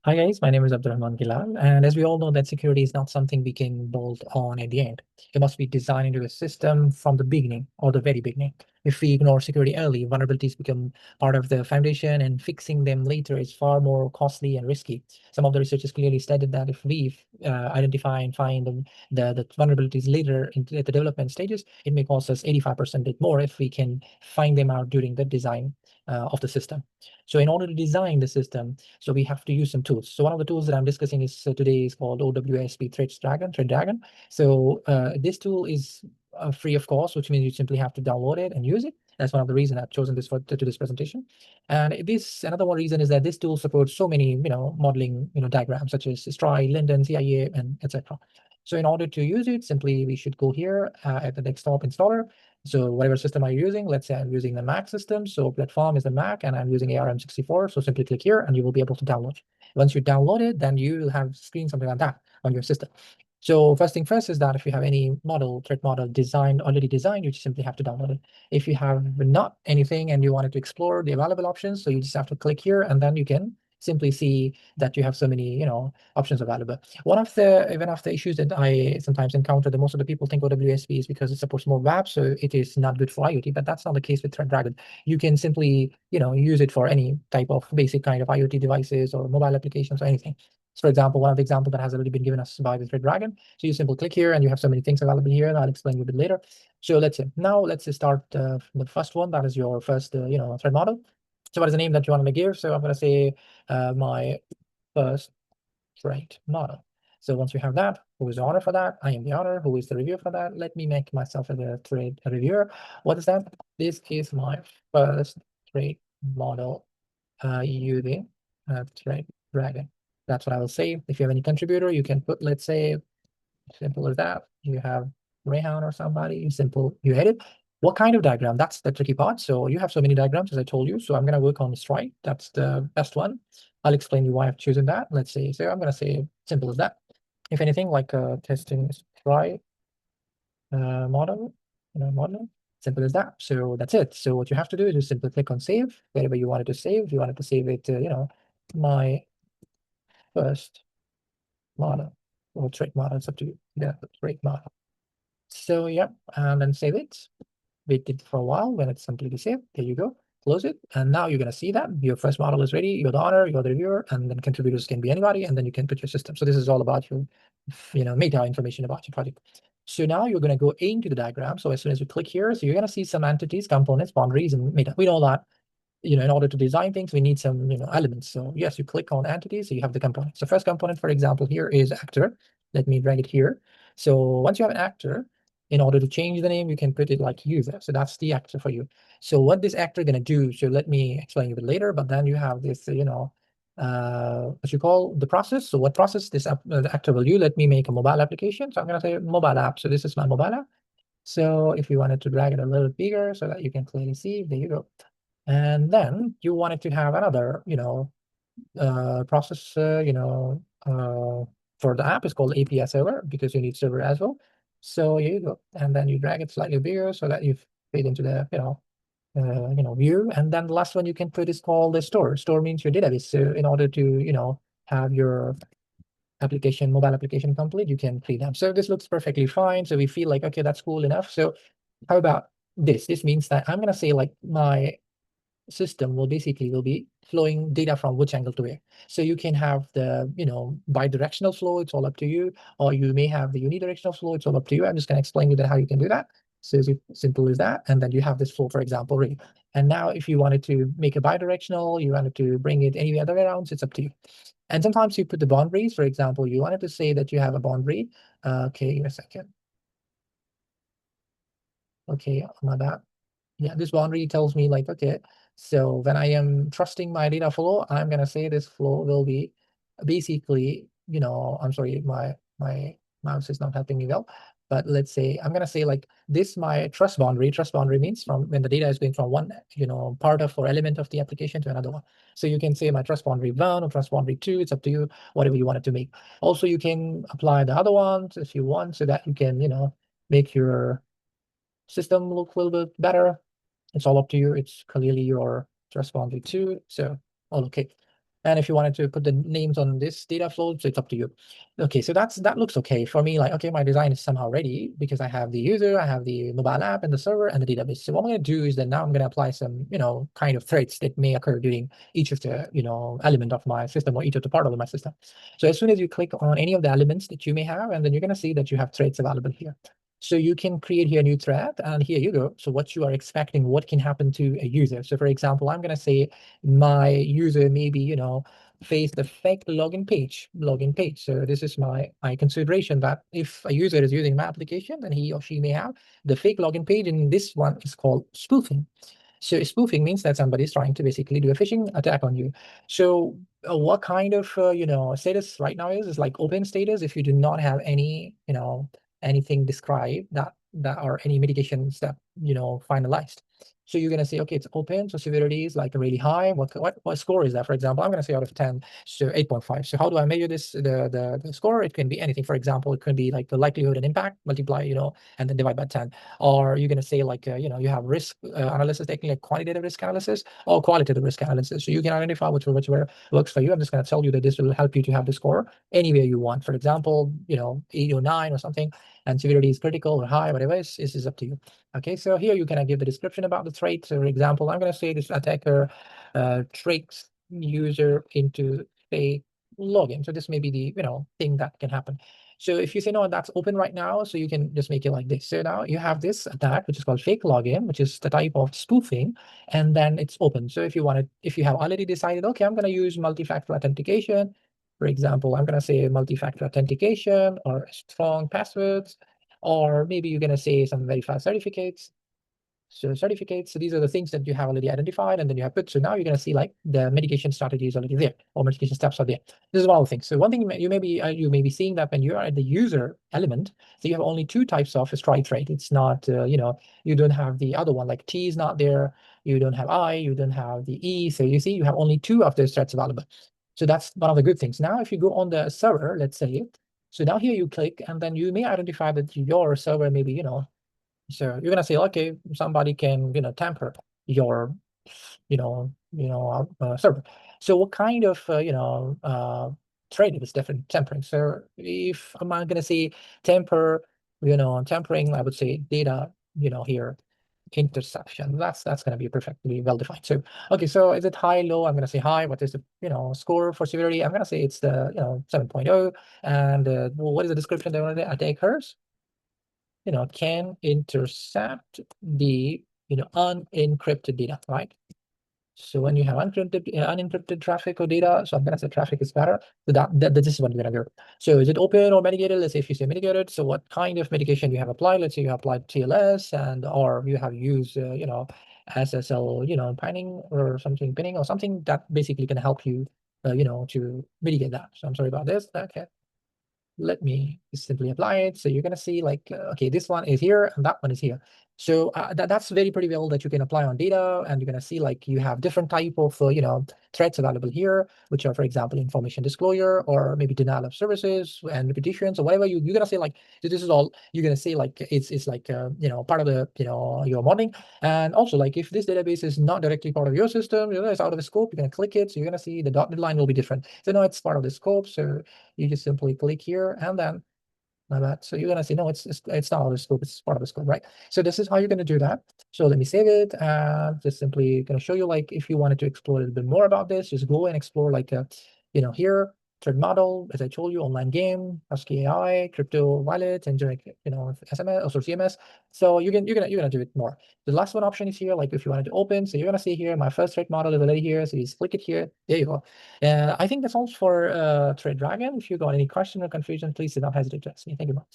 Hi guys, my name is Abdurrahman Gilal, and as we all know that security is not something we can bolt on at the end. It must be designed into a system from the beginning or the very beginning. If we ignore security early, vulnerabilities become part of the foundation, and fixing them later is far more costly and risky. Some of the research has clearly stated that if we identify and find the vulnerabilities later in the development stages, it may cost us 85% more if we can find them out during the design of the system. So in order to design the system, so we have to use some tools. So one of the tools that I'm discussing is today is called OWASP Threat Dragon. So this tool is free of cost, which means you simply have to download it and use it. That's one of the reasons I've chosen this to this presentation. And this another one reason is that this tool supports so many modeling diagrams such as STRI, Linden, CIA, and etc. So in order to use it, simply we should go here at the desktop installer. So whatever system are you using, let's say I'm using the Mac system. So platform is the Mac and I'm using ARM64. So simply click here and you will be able to download. Once you download it, then you will have screen something like that on your system. So first thing first is that if you have any threat model already designed, you just simply have to download it. If you have not anything and you wanted to explore the available options, so you just have to click here and then you can simply see that you have so many, options available. One of the issues that I sometimes encounter, that most of the people think OWSP is because it supports more WAP, so it is not good for IoT, but that's not the case with ThreatDragon. You can simply, use it for any type of basic kind of IoT devices or mobile applications or anything. So for example, one of the examples that has already been given us by the ThreatDragon. So you simply click here and you have so many things available here, and I'll explain you a bit later. So let's start the first one. That is your first, threat model. So what is the name that you want to give? So I'm going to say my first threat model. So once you have that, who is the owner for that? I am the owner. Who is the reviewer for that? Let me make myself as a threat reviewer. What is that? This is my first threat model using threat dragon. That's what I will say. If you have any contributor, you can put, let's say, simple as that. You have Rayhan or somebody, simple, you edit. What kind of diagram? That's the tricky part. So you have so many diagrams, as I told you. So I'm going to work on strike. That's the best one. I'll explain you why I've chosen that. Let's say, so I'm going to say simple as that. If anything, like testing strike model, model, simple as that. So that's it. So what you have to do is just simply click on save, wherever you wanted to save. If you wanted to save it, my first model or trait model, it's up to you. Yeah, trait model. So yeah, and then save it. Wait it for a while. When it's completely saved, there you go. Close it. And now you're going to see that your first model is ready. You're the owner, you're the reviewer, and then contributors can be anybody. And then you can put your system. So this is all about your, meta information about your project. So now you're going to go into the diagram. So as soon as you click here, so you're going to see some entities, components, boundaries, and meta. We know that, in order to design things, we need some, elements. So yes, you click on entities, so you have the components. So first component, for example, here is actor. Let me drag it here. So once you have an actor, in order to change the name, you can put it like user. So that's the actor for you. So what this actor going to do, so let me explain you a bit later, but then you have this, what you call the process. So what process this the actor will do? Let me make a mobile application. So I'm going to say mobile app. So this is my mobile app. So if you wanted to drag it a little bigger so that you can clearly see, there you go. And then you wanted to have another, process, for the app is called API server because you need server as well. So here you go. And then you drag it slightly bigger so that you fit into the, view. And then the last one you can put is called the store. Store means your database. So in order to, have your mobile application complete, you can create them. So this looks perfectly fine. So we feel like, okay, that's cool enough. So how about this? This means that I'm going to say like my system will be flowing data from which angle to where. So you can have the, bidirectional flow, it's all up to you, or you may have the unidirectional flow, it's all up to you. I'm just going to explain you that how you can do that. So it's simple as that. And then you have this flow, for example, right? And now if you wanted to make a bidirectional, you wanted to bring it any other way around, so it's up to you. And sometimes you put the boundaries, for example, you wanted to say that you have a boundary. Okay, give me a second. Okay, my bad. Yeah, this boundary tells me like, okay, so when I am trusting my data flow, I'm gonna say this flow will be basically, I'm sorry, my mouse is not helping me well, but let's say I'm gonna say like this my trust boundary. Trust boundary means from when the data is going from one, part of or element of the application to another one. So you can say my trust boundary 1 or trust boundary 2. It's up to you, whatever you want it to make. Also, you can apply the other ones if you want, so that you can, make your system look a little bit better. It's all up to you. It's clearly your trust boundary too. So all okay. And if you wanted to put the names on this data flow, so it's up to you. Okay, so that looks okay for me. Like, okay, my design is somehow ready because I have the user, I have the mobile app and the server and the database. So what I'm going to do is that now I'm going to apply some, kind of threads that may occur during each of the, element of my system or each of the part of my system. So as soon as you click on any of the elements that you may have, and then you're going to see that you have threads available here. So you can create here a new thread, and here you go. So what you are expecting, what can happen to a user. So for example, I'm going to say my user maybe, face the fake login page. So this is my consideration that if a user is using my application, then he or she may have the fake login page, and this one is called spoofing. So spoofing means that somebody is trying to basically do a phishing attack on you. So what kind of status right now is like open status. If you do not have any anything described that are any mitigation step finalized. So you're going to say, okay, it's open. So severity is like really high. What score is that? For example, I'm going to say out of 10, so 8.5. So how do I measure this, the score? It can be anything. For example, it could be like the likelihood and impact, multiply, and then divide by 10. Or you're going to say like, you have risk analysis, taking like quantitative risk analysis or qualitative risk analysis. So you can identify whichever works for you. I'm just going to tell you that this will help you to have the score anywhere you want. For example, 8 or 9 or something, and severity is critical or high, whatever is up to you. Okay, so here you can give the description about the trait. So for example, I'm going to say this attacker tricks user into a login. So this may be the thing that can happen. So if you say no, that's open right now, so you can just make it like this. So now you have this attack, which is called fake login, which is the type of spoofing, and then it's open. So if you have already decided, okay, I'm going to use multi-factor authentication. For example, I'm going to say multi-factor authentication or strong passwords, or maybe you're going to say some very fast certificates. So certificates, so these are the things that you have already identified, and then you have put. So now you're going to see like the mitigation strategy is already there, or mitigation steps are there. This is one of the things. So one thing you may be seeing that when you are at the user element, so you have only two types of strike rate. It's not you don't have the other one, like T is not there. You don't have I. You don't have the E. So you see you have only two of those threats available. So that's one of the good things. Now if you go on the server, let's say, so now here you click, and then you may identify that your server maybe so you're gonna say, okay, somebody can tamper your server. So what kind of trade is different tampering? So if I'm gonna say tampering, I would say data here interception. That's going to be perfectly well defined. So okay, so is it high, low? I'm going to say high. What is the score for severity? I'm going to say it's the 7.0. And what is the description that I take hers? Can intercept the unencrypted data, right? So when you have unencrypted traffic or data, so I'm gonna say traffic is better. So that this is what we're gonna do. So is it open or mitigated? Let's say if you say mitigated, so what kind of mitigation you have applied? Let's say you applied TLS or you have used SSL pinning or something that basically can help you to mitigate that. So I'm sorry about this. Okay. Let me simply apply it. So you're going to see like, okay, this one is here and that one is here. So that's very pretty well that you can apply on data, and you're going to see like you have different type of, threats available here, which are, for example, information disclosure or maybe denial of services and repetitions or whatever you're going to say like, this is all you're going to say like, it's like, part of the, your modeling. And also like if this database is not directly part of your system, it's out of the scope, you're going to click it. So you're going to see the dotted line will be different. So no, it's part of the scope. So you just simply click here and then like that. So you're gonna see, no, it's not out of the scope, it's part of the scope, right? So this is how you're gonna do that. So let me save it, and just simply gonna show you like if you wanted to explore a little bit more about this, just go and explore like here, thread model, as I told you, online game, Husky AI, crypto wallet, and generic, SMS or CMS. So you're gonna do it more. The last one option is here, like if you wanted to open, so you're gonna see here, my first thread model is already here. So you just click it here. There you go. I think that's all for Trade Dragon. If you got any question or confusion, please do not hesitate to ask me. Thank you so much.